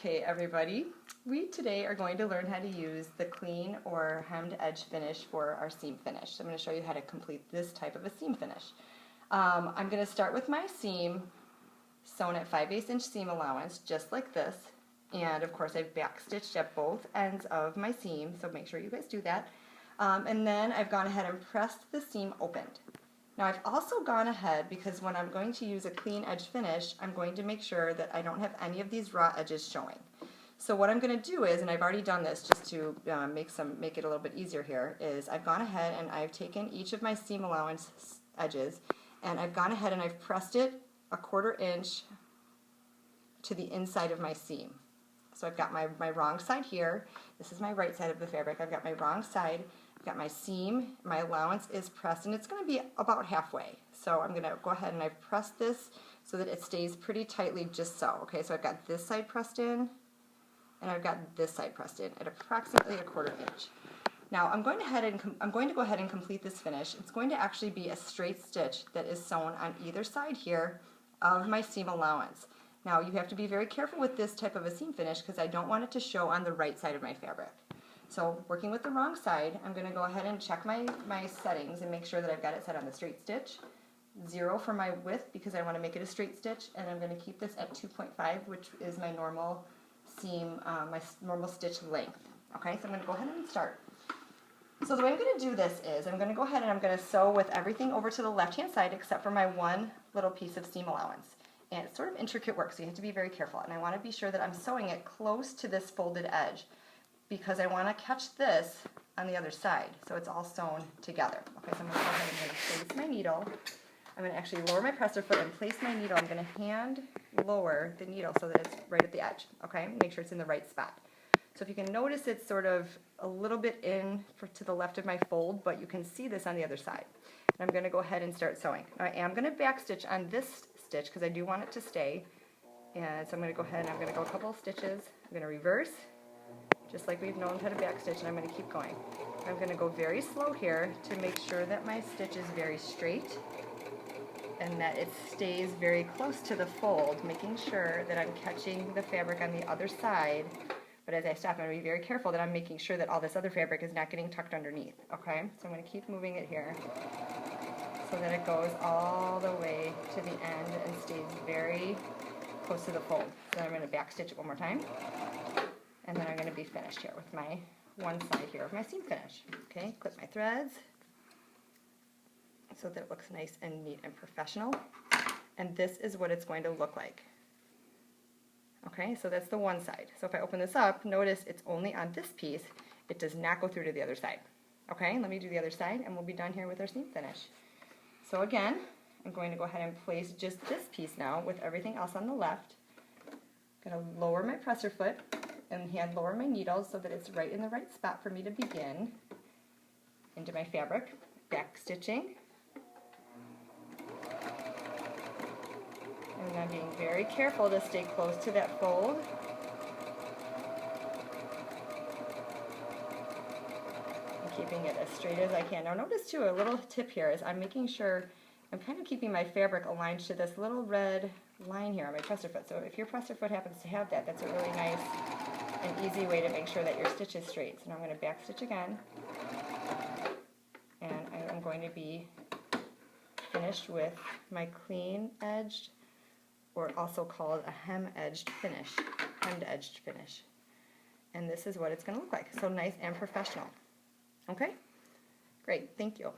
Okay, everybody, we today are going to learn how to use the clean or hemmed edge finish for our seam finish. I'm going to show you how to complete this type of a seam finish. I'm going to start with my seam sewn at 5/8 inch seam allowance, just like this. And of course I've back stitched at both ends of my seam, so make sure you guys do that. And then I've gone ahead and pressed the seam opened. Now I've also gone ahead, because when I'm going to use a clean edge finish, I'm going to make sure that I don't have any of these raw edges showing. So what I'm going to do is, and I've already done this just to make it a little bit easier here, is I've gone ahead and I've taken each of my seam allowance edges and I've gone ahead and I've pressed it 1/4 inch to the inside of my seam. So I've got my wrong side here. This is my right side of the fabric. I've got my wrong side. I've got my seam. My allowance is pressed, and it's going to be about halfway. So I'm going to go ahead and I've pressed this so that it stays pretty tightly, just so. Okay, so I've got this side pressed in, and I've got this side pressed in at approximately 1/4 inch. Now I'm going to go ahead and complete this finish. It's going to actually be a straight stitch that is sewn on either side here of my seam allowance. Now you have to be very careful with this type of a seam finish because I don't want it to show on the right side of my fabric. So working with the wrong side, I'm going to go ahead and check my settings and make sure that I've got it set on the straight stitch. 0 for my width because I want to make it a straight stitch, and I'm going to keep this at 2.5, which is my normal seam, my normal stitch length. Okay, so I'm going to go ahead and start. So the way I'm going to do this is I'm going to go ahead and I'm going to sew with everything over to the left hand side except for my one little piece of seam allowance. And it's sort of intricate work, so you have to be very careful. And I want to be sure that I'm sewing it close to this folded edge because I want to catch this on the other side, so it's all sewn together. Okay, so I'm going to go ahead and place my needle. I'm going to actually lower my presser foot and place my needle. I'm going to hand lower the needle so that it's right at the edge. Okay, make sure it's in the right spot. So if you can notice, it's sort of a little bit to the left of my fold, but you can see this on the other side. And I'm going to go ahead and start sewing. Now, I am going to back stitch on this stitch because I do want it to stay. And so I'm going to go ahead and I'm going to go a couple of stitches. I'm going to reverse, just like we've known how to back stitch, and I'm going to keep going. I'm going to go very slow here to make sure that my stitch is very straight and that it stays very close to the fold, making sure that I'm catching the fabric on the other side. But as I stop, I'm going to be very careful that I'm making sure that all this other fabric is not getting tucked underneath. Okay, so I'm going to keep moving it here so that it goes all the way to the end and stays very close to the fold. So I'm going to back stitch it one more time, and then I'm going to be finished here with my one side here of my seam finish. Okay, clip my threads so that it looks nice and neat and professional. And this is what it's going to look like. Okay, so that's the one side. So if I open this up, notice it's only on this piece. It does not go through to the other side. Okay, let me do the other side and we'll be done here with our seam finish. So again, I'm going to go ahead and place just this piece now with everything else on the left. I'm going to lower my presser foot and hand lower my needle so that it's right in the right spot for me to begin into my fabric. Back stitching. And I'm being very careful to stay close to that fold. And keeping it as straight as I can. Now notice too, a little tip here is I'm making sure I'm kind of keeping my fabric aligned to this little red line here on my presser foot. So if your presser foot happens to have that, that's a really nice and easy way to make sure that your stitch is straight. So now I'm going to back stitch again. And I'm going to be finished with my clean edged, or also called a hemmed edged finish. And this is what it's going to look like. So nice and professional. Okay? Great. Thank you.